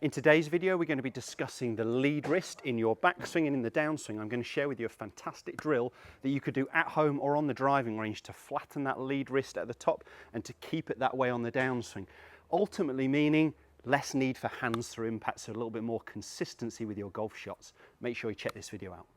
In today's video, we're going to be discussing the lead wrist in your backswing and in the downswing. I'm going to share with you a fantastic drill that you could do at home or on the driving range to flatten that lead wrist at the top and to keep it that way on the downswing. Ultimately meaning less need for hands through impact, so a little bit more consistency with your golf shots. Make sure you check this video out.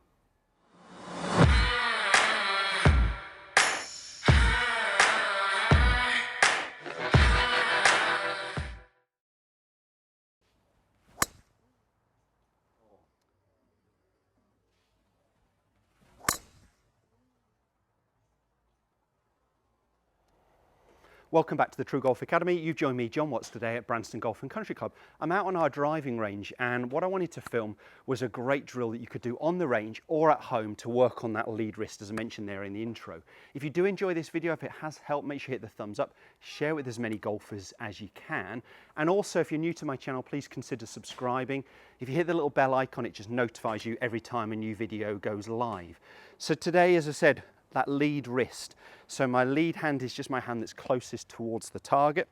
Welcome back to the TruGolf Academy. You've joined me, Jon Watts, today at Branston Golf and Country Club. I'm out on our driving range, and what I wanted to film was a great drill that you could do on the range or at home to work on that lead wrist, as I mentioned there in the intro. If you do enjoy this video, if it has helped, make sure you hit the thumbs up, share it with as many golfers as you can. And also, if you're new to my channel, please consider subscribing. If you hit the little bell icon, it just notifies you every time a new video goes live. So today, as I said, that lead wrist. So my lead hand is just my hand that's closest towards the target.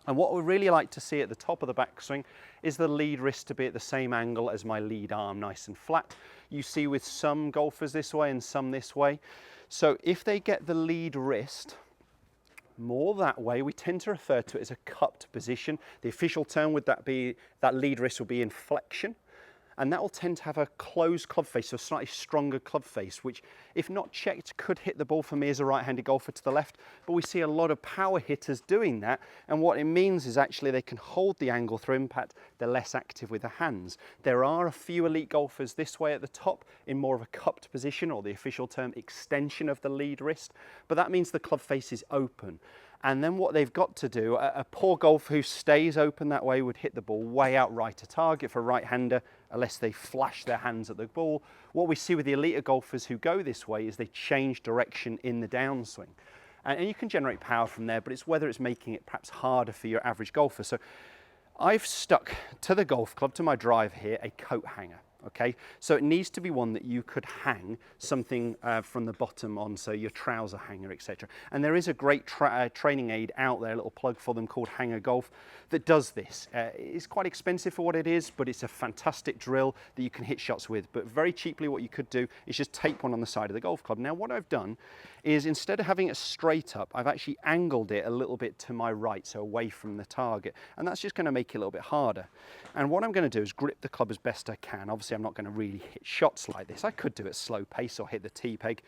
And what we really like to see at the top of the backswing is the lead wrist to be at the same angle as my lead arm, nice and flat. You see with some golfers this way and some this way. So if they get the lead wrist more that way, we tend to refer to it as a cupped position. The official term would that be, that lead wrist will be in flexion. And that will tend to have a closed club face, so a slightly stronger club face, which, if not checked, could hit the ball for me as a right-handed golfer to the left. But we see a lot of power hitters doing that, and what it means is actually they can hold the angle through impact. They're less active with the hands. There are a few elite golfers this way at the top in more of a cupped position, or the official term, extension of the lead wrist, but that means the club face is open. And then what they've got to do, a poor golfer who stays open that way would hit the ball way out right to target for a right-hander unless they flash their hands at the ball. What we see with the elite golfers who go this way is they change direction in the downswing. And you can generate power from there, but it's whether it's making it perhaps harder for your average golfer. So I've stuck to the golf club, to my drive here, a coat hanger. Okay, so it needs to be one that you could hang something from the bottom on, so your trouser hanger, etc. And there is a great training aid out there, a little plug for them, called Hanger Golf, that does this. It's quite expensive for what it is, but it's a fantastic drill that you can hit shots with. But very cheaply, what you could do is just tape one on the side of the golf club. Now, what I've done is, instead of having it straight up, I've actually angled it a little bit to my right, so away from the target. And that's just going to make it a little bit harder. And what I'm going to do is grip the club as best I can. Obviously, I'm not going to really hit shots like this. I could do it at slow pace or hit the tee peg.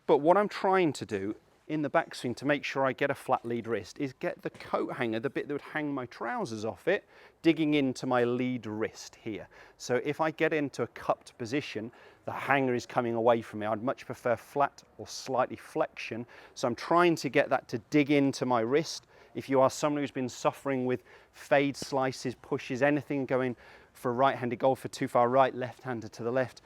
But what I'm trying to do in the backswing to make sure I get a flat lead wrist is get the coat hanger, the bit that would hang my trousers off it, digging into my lead wrist here. So if I get into a cupped position, the hanger is coming away from me. I'd much prefer flat or slightly flexion. So I'm trying to get that to dig into my wrist. If you are someone who's been suffering with fade slices, pushes, anything going for a right-handed golfer too far right, left-hander to the left,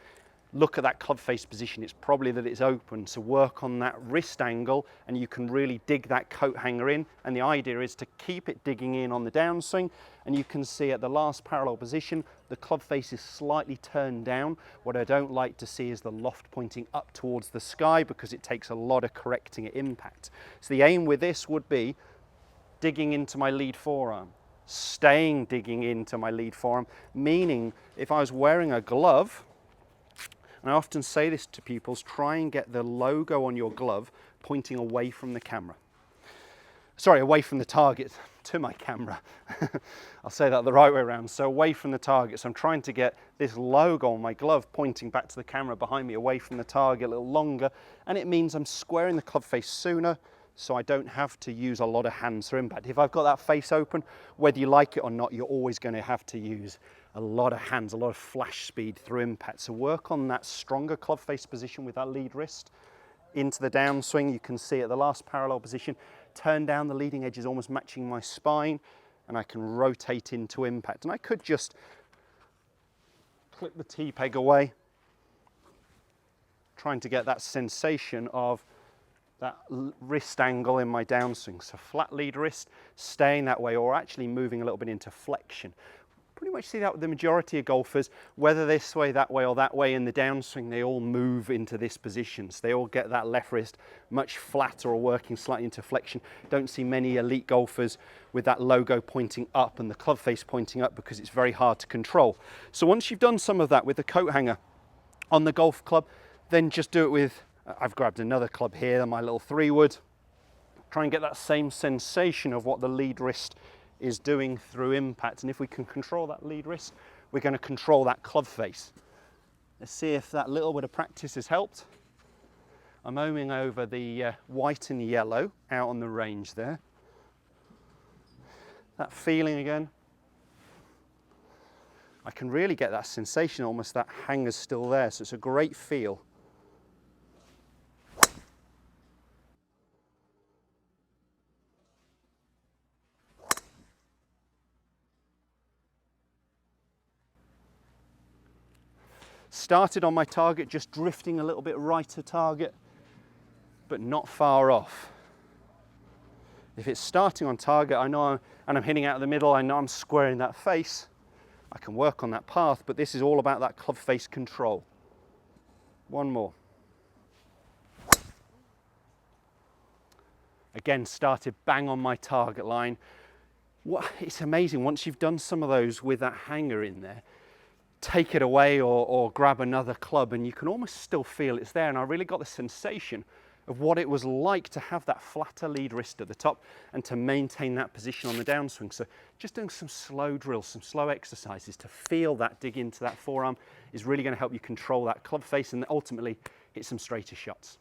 look at that club face position. It's probably that it's open, so work on that wrist angle and you can really dig that coat hanger in. And the idea is to keep it digging in on the downswing, and you can see at the last parallel position the club face is slightly turned down. What I don't like to see is the loft pointing up towards the sky, because it takes a lot of correcting at impact. So the aim with this would be digging into my lead forearm, staying digging into my lead forearm, meaning if I was wearing a glove, and I often say this to pupils, try and get the logo on your glove pointing away from the camera. Sorry, away from the target, to my camera. I'll say that the right way around. So away from the target. So I'm trying to get this logo on my glove pointing back to the camera behind me, away from the target, a little longer. And it means I'm squaring the club face sooner, so I don't have to use a lot of hands for impact. If I've got that face open, whether you like it or not, you're always going to have to use a lot of hands, a lot of flash speed through impact. So work on that stronger club face position with that lead wrist. Into the downswing, you can see at the last parallel position, turn down, the leading edge is almost matching my spine, and I can rotate into impact. And I could just clip the tee peg away, trying to get that sensation of that wrist angle in my downswing. So flat lead wrist, staying that way, or actually moving a little bit into flexion. pretty much see that with the majority of golfers, whether this way, that way, or that way. In the downswing, they all move into this position. So they all get that left wrist much flatter or working slightly into flexion. Don't see many elite golfers with that logo pointing up and the club face pointing up because it's very hard to control. So once you've done some of that with the coat hanger on the golf club, then just do it with, I've grabbed another club here, my little 3-wood. Try and get that same sensation of what the lead wrist is doing through impact. And if we can control that lead wrist, we're going to control that club face. Let's see if that little bit of practice has helped. I'm homing over the white and yellow out on the range there. That feeling again. I can really get that sensation, almost that hanger's still there, so it's a great feel. Started on my target, just drifting a little bit right to target, but not far off. If it's starting on target, I know and I'm hitting out of the middle, I know I'm squaring that face, I can work on that path, but this is all about that club face control. One more. Again, started bang on my target line. It's amazing, once you've done some of those with that hanger in there, take it away or grab another club and you can almost still feel it's there. And I really got the sensation of what it was like to have that flatter lead wrist at the top and to maintain that position on the downswing. So just doing some slow drills, some slow exercises to feel that dig into that forearm is really going to help you control that club face and ultimately hit some straighter shots.